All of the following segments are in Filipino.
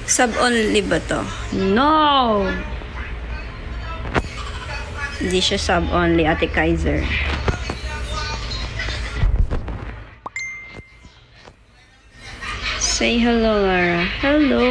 Sub-only ba to? No! Hindi siya sub-only, Ate Kaiser. Say hello, Lara. Hello!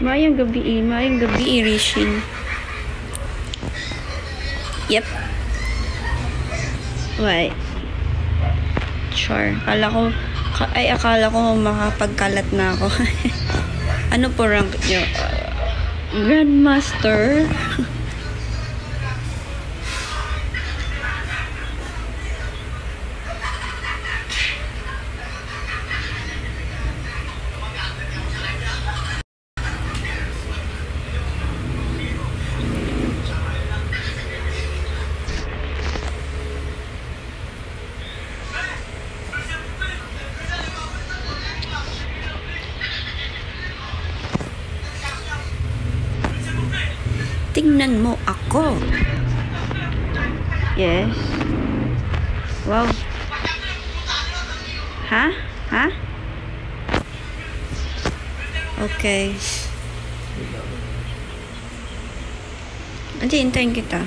Mayang gabi, Rishin. Yep. Why? Sure. Akala ko makapagkalat na ako. Ano po rank nyo? Grandmaster? Tingnan mo ako. Yes. Wow. Ha? Ha? Okay. Hintayin kita.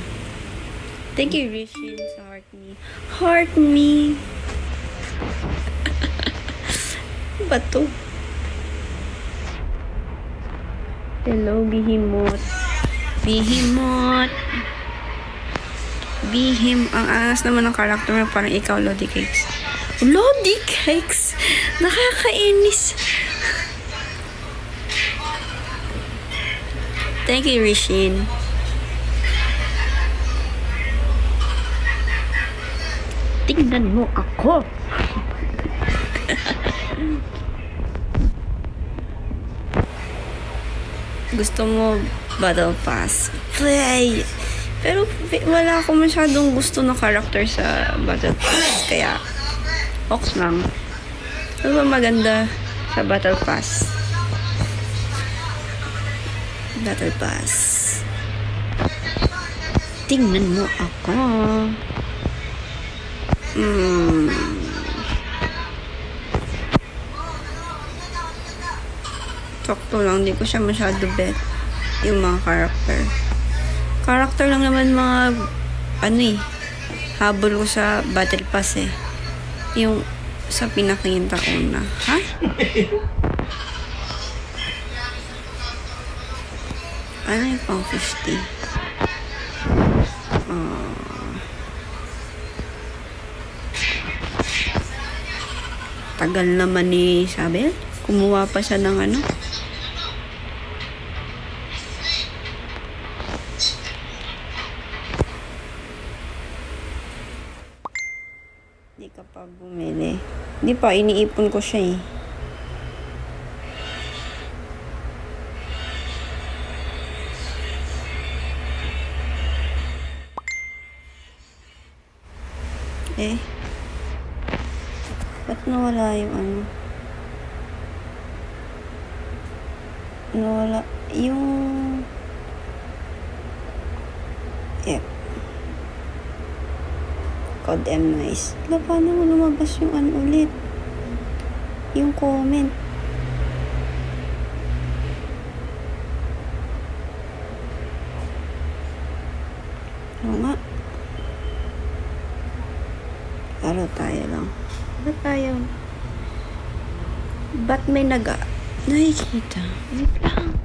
Thank you, Rishin, sa heart me. Heart me. Ba to? Hello, Behemoth. Ang angas naman ng karakter mo. Parang ikaw, Lodi Cakes. Lodi Cakes? Nakakainis. Thank you, Rishin. Tingnan mo ako. Gusto mo Battle Pass? Play! Pero wala ako masyadong gusto na character sa Battle Pass. Kaya, Ox lang. Ano ba maganda sa Battle Pass? Battle Pass. Tingnan mo ako. Sakto lang, hindi ko siya masyado bet yung mga character lang naman mga habol ko sa Battle Pass yung sa pinakita una. Ha? Ano yung pang 50? Tagal naman ni Isabel. Kumuha pa siya ng ano. Hindi ka pa bumili. Hindi pa, iniipon ko siya Ba't nawala yung ano? Nawala yung Code M nice. Paano mo lumabas yung ano ulit? Yung comment. Oo nga. Laro tayo lang. Ba't tayo? Ba't may nakikita? Wait lang.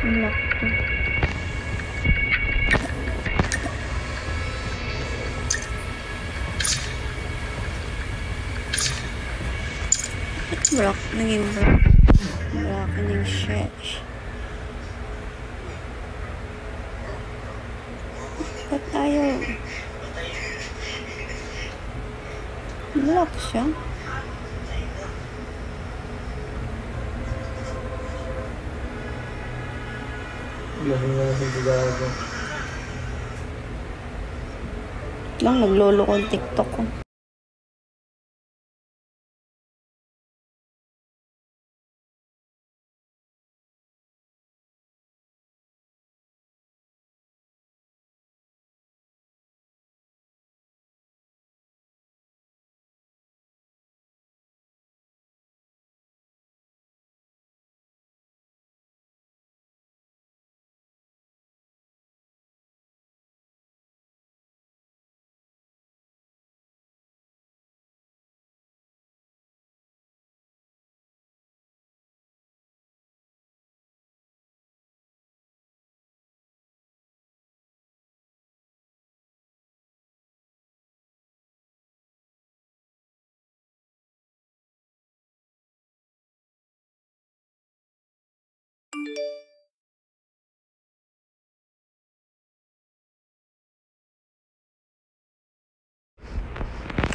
Block to. Block. Naging block. Block. Naging stretch. Ba't ayaw? Block siya. Lang naglolo ko ang TikTok ko.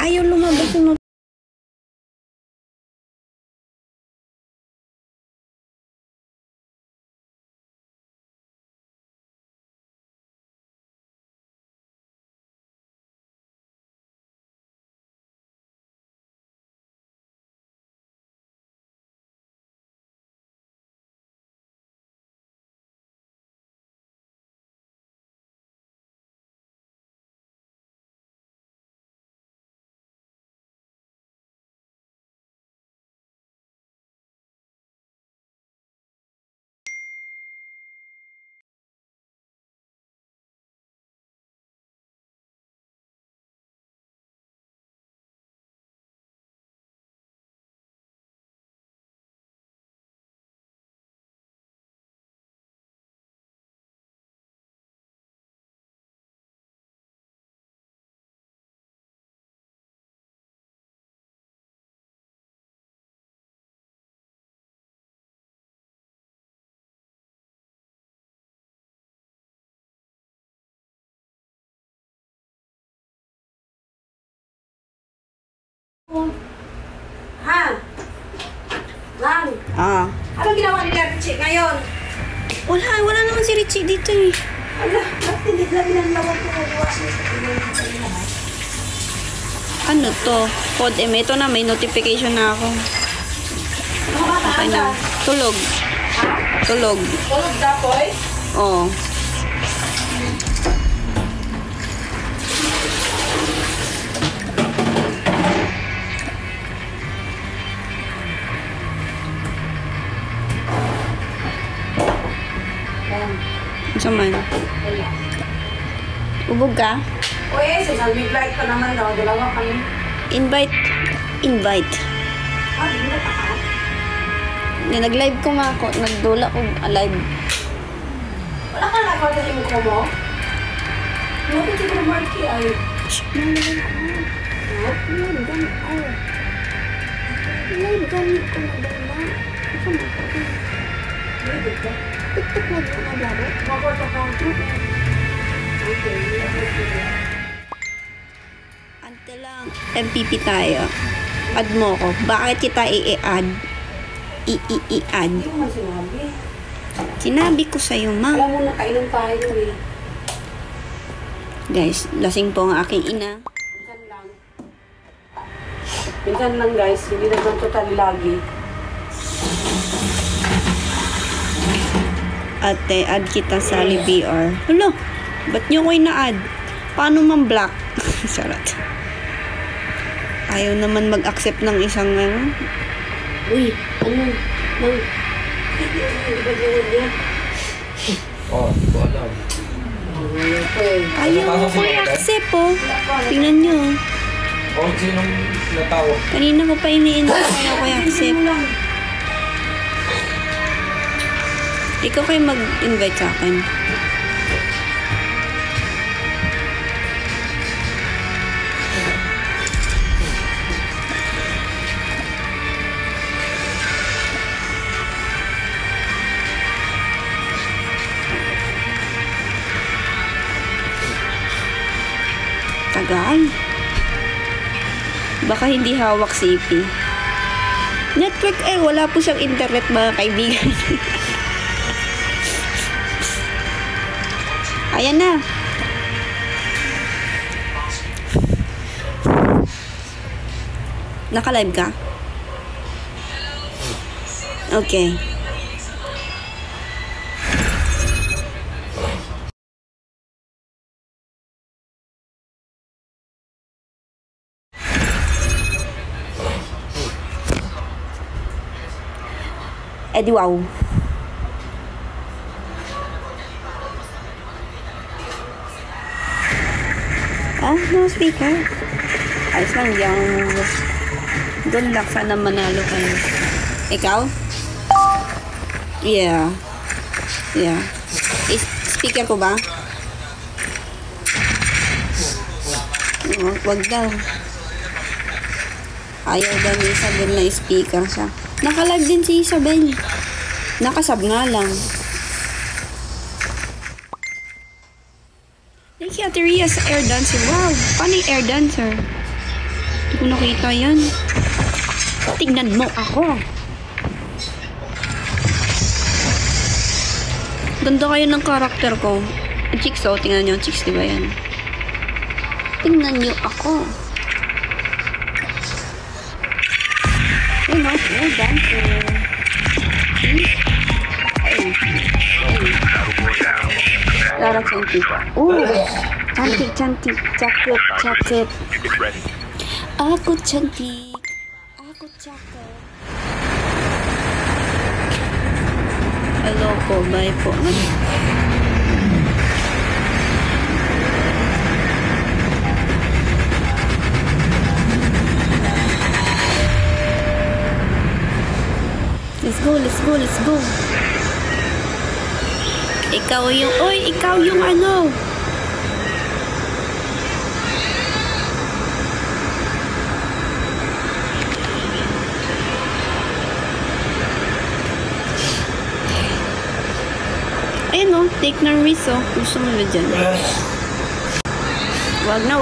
Ayaw lumabas yung Ha? Lang? Anong ginawa ni Richie ngayon? Wala naman si Richie dito eh. Ala, ba't hindi lang binanlawan ko magawas niya sa pinag. Ano to? Code M. Ito na, may notification na ako. Mga bata, Okay na. Tulog. Tulog. tulog na po eh. Oo. Isa man. Ubog ka? Uy, sinalmig light pa naman daw. Dalawa kami. Invite. Ah, di na pa ka? Nag-live ko nga ako. Nagdula ko live. Wala ka na kung yung ko mo? Bakit si Marky ay? Live gamit ko na dala. Ito mo ko. TikTok na dito na laro. Makot ka. Okay. Ante lang. MPP tayo. Add mo ko. Bakit kita i-add? I-add. Hindi mo sinabi. Sinabi ko sa'yo, ma. Alam mo na, kainom tayo eh. Guys, lasing po ang aking ina. Minsan lang. Minsan lang guys, hindi naman totally lagi. Ate, add kita sa LBR. Hala, ba't nyo ko ina-add? Paano man block? Charot. Ayaw naman mag-accept ng isang ano. Uy, ano? Nang... Hindi ba yun niya? Hindi ko alam. Ayaw ko i-accept oh. Tingnan nyo. Sinong natawag? Kanina ko pa iniintay. Ayaw ko i-accept. Ikaw kayo mag-invite sa akin. Tagal. Baka hindi hawak CP. Network wala po siyang internet mga kaibigan. Ayan na. Naka-live ka? Okay. Eh di wow. No speaker. Ayos lang yung good luck, sana manalo kayo. Ikaw? Yeah. Speaker ko ba? Wag daw. Ayaw daw ni Isabel na speaker siya. Naka-live din si Isabel. Nakasab nga lang. Thank you, Ate Rhea, sa air dancer. Wow, paano yung air dancer? Hindi ko nakita yan. Tingnan mo ako. Ganda kayo ng karakter ko. Chicks, oh, tingnan nyo. Chicks, diba yan? Tingnan nyo ako. Ayun, oh, air dancer. Lara cantik. Cantik. Cakep. Aku cantik. Aku cakep. Hello po, bye po. Let's go. Ikaw yung ano. Ayun o, take ng risk o. Gusto mo na dyan. Wag na.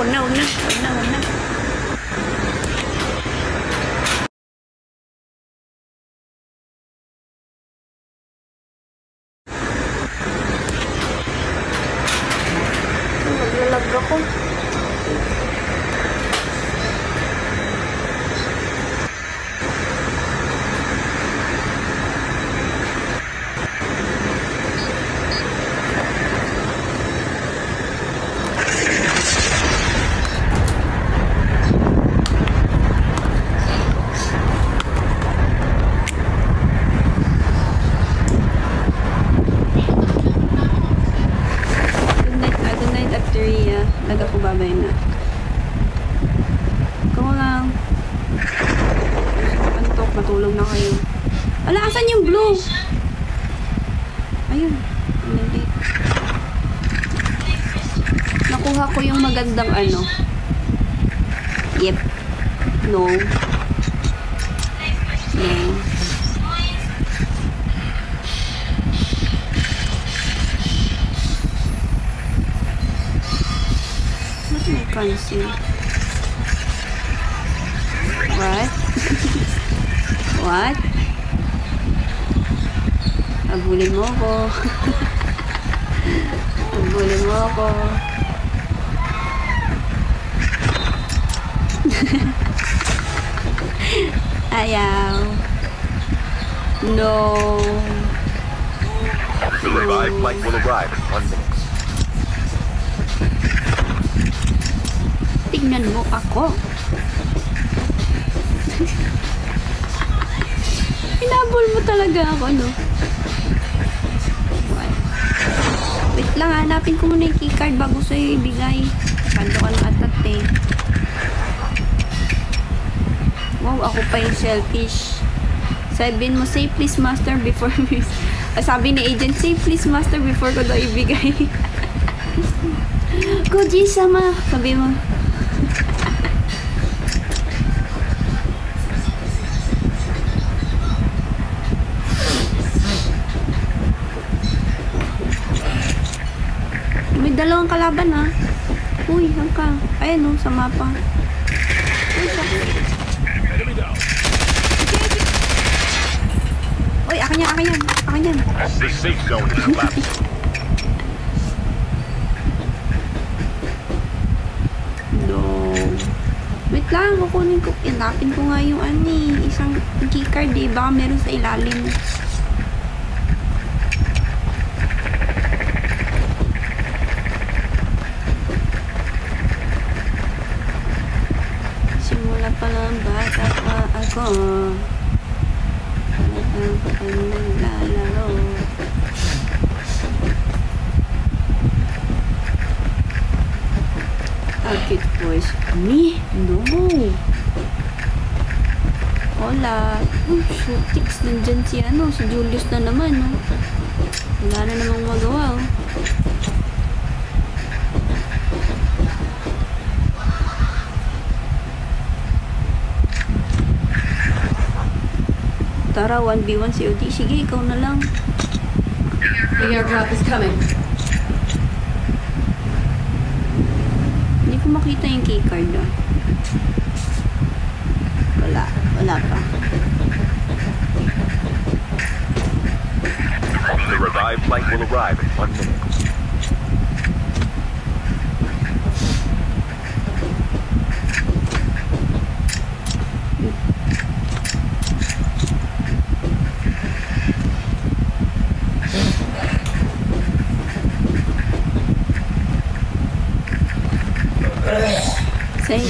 Naglalag ako. Babay na. Ikaw lang. Antok, matulog na kayo. Ala, asan yung blue? Ayun. Nakuha ko yung magandang ano. Yep. No. Fancy. What? What? Abulin mo ko. Ayaw. No. The revived flight will arrive in 1 minute. Tingnan mo ako. Hinabol mo talaga ako, no? Wait lang, hanapin ko muna yung keycard bago sa'yo ibigay. Kando ka ng atat eh. Wow, ako pa yung selfish. Sabihin mo, say please master before me. Sabi ni agent, say please master before ko daw ibigay. Koji-sama, sabi mo. May dalawang kalaban ha. Uy, saan ka? Ayan o, sa mapa. Uy, uy, akin yan, akin yan. Akin yan. The safe zone is collapsing. No. Wait lang, kukunin ko. Inapin ko nga yung isang keycard eh. Baka meron sa ilalim. Simula pa lang bata pa ako. Naglalaro. Cute voice. Me? No. Hola. Uy, shootics. Nandyan si si Julius na naman, no? Wala na namang magawa, oh. Tara, 1v1 COD. Sige, ikaw na lang. The airdrop is coming. Hindi ko makita yung keycard, ah. Wala pa. The revived flight will arrive in 1 minute. Say,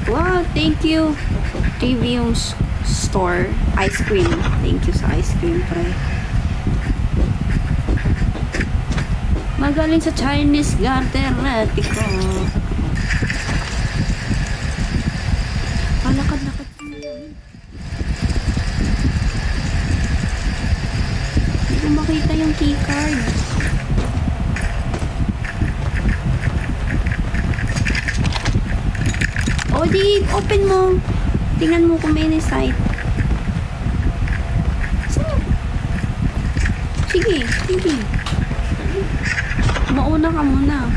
wow, thank you. Trivium Store. Ice cream. Thank you sa ice cream, pre. Magaling sa Chinese garter ko. Lakad-lakad na yan. Hindi ko makita yung keycard. O di, open mo. Tingnan mo kung may site. Sige, sige. Mauna ka muna.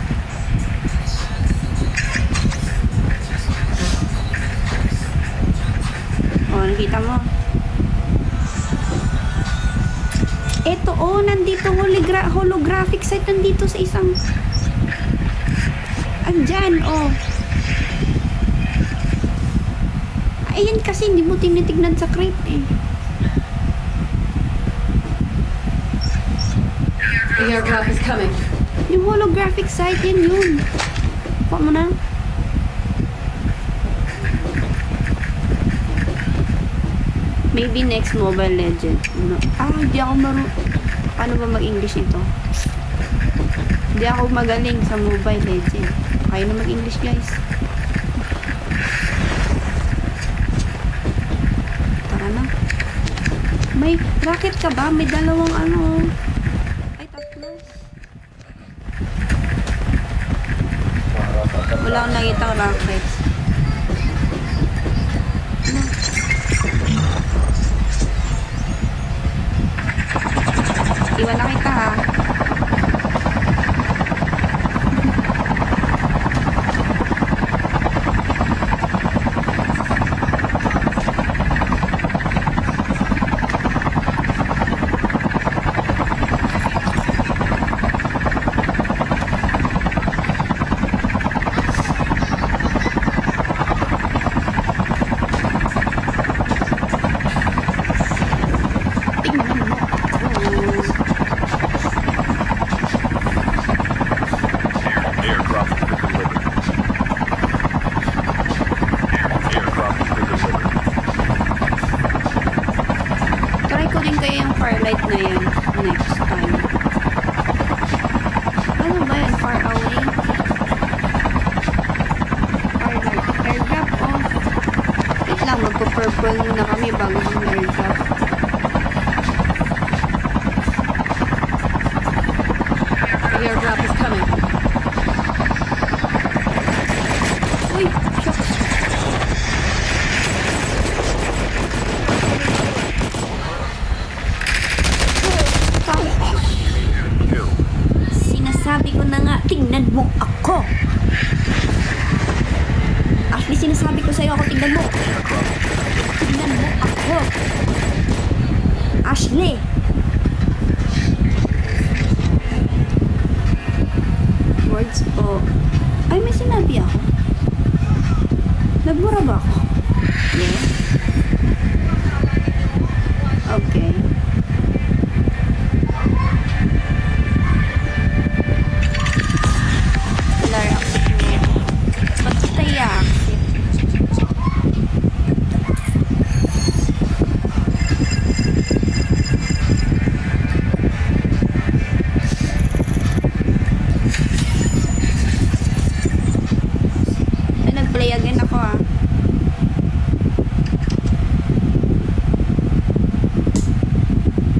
O, nakita mo. Eto, nandito holographic site. Nandito sa isang... Andyan, Ayan kasi, hindi mo tinitignan sa crate eh. The airdrop is coming. Yung holographic site, yun. Kuha mo na. Maybe next Mobile Legend. No. Hindi ako paano ba mag-English ito? Hindi ako magaling sa Mobile Legend. Kaya na mag-English, guys. May rocket ka ba? May dalawang ay, tatlo. Wala akong nakitang rocket. Iwan na kita, ha? Firelight na yan next time. Ano ba yan? Far away? Firelight. Airdrop, Wait lang, magpo-purple muna kami bago yung airdrop. Kill. Sinasabi ko na nga, tingnan mo ako. Ashley, sinasabi ko sa'yo ako, tingnan mo. Tingnan mo ako. Ashley. Words po. Ay, may sinabi ako. Nagmura ba ako? Yes. Okay. Lara, accept mo. Ba't kita i-accept? Ay, nag-play again ako ah.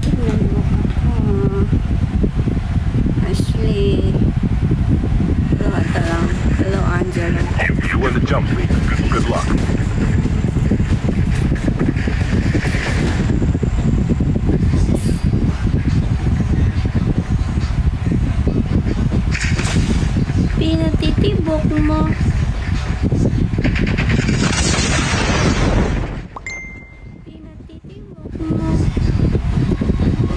Tingnan mo ako. Ashley. Ata lang. Hello, Angela. You win the jump lead. Good luck. Pinatitibok mo. Pinatitibok mo.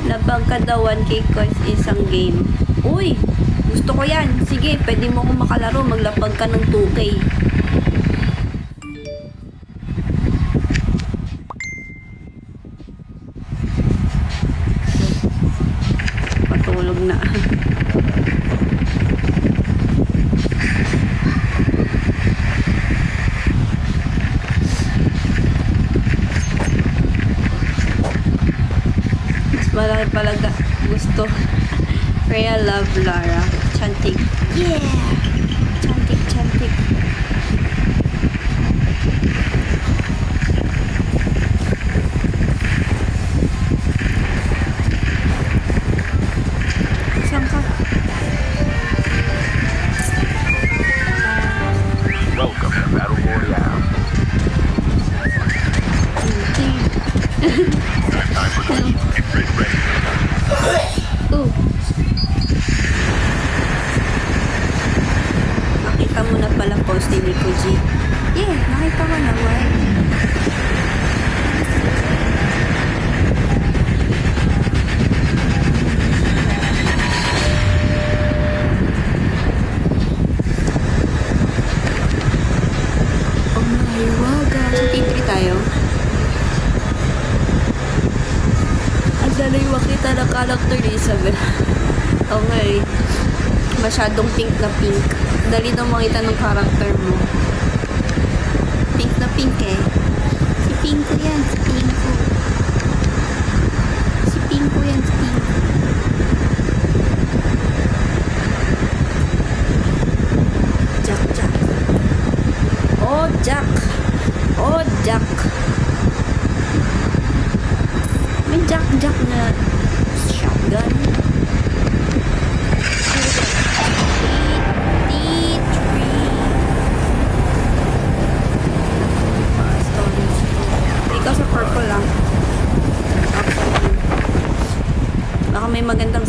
Napagkadawan kay Coach isang game. Uy! Gusto ko yan. Sige, pwede mo akong makalaro. Maglapag ka ng 2K. Patulog na. Mas malaki palaga. Gusto. Freya love Lara. Chantik. Yeah! Chantik, chantik. Saan ka? Welcome to Battle Royale. Time for the get ready. Ooh. Nakita mo na pala post ni Nico G. Yeah, nakita ko na. Why? Oh my waga. Sa T3 tayo. Ang dalay makita na character ni Isabel. Oo nga eh. Masyadong pink na pink. Dali na makita ng character mo. Pink na pink eh. Si Pinko yan. Si Pinko. Si Pinko yan. Si Pinko. Jack, Jack. Oh, Jack. Oh, Jack. May Jack, Jack na shotgun. Ikaw sa purple lang. Baka may magandang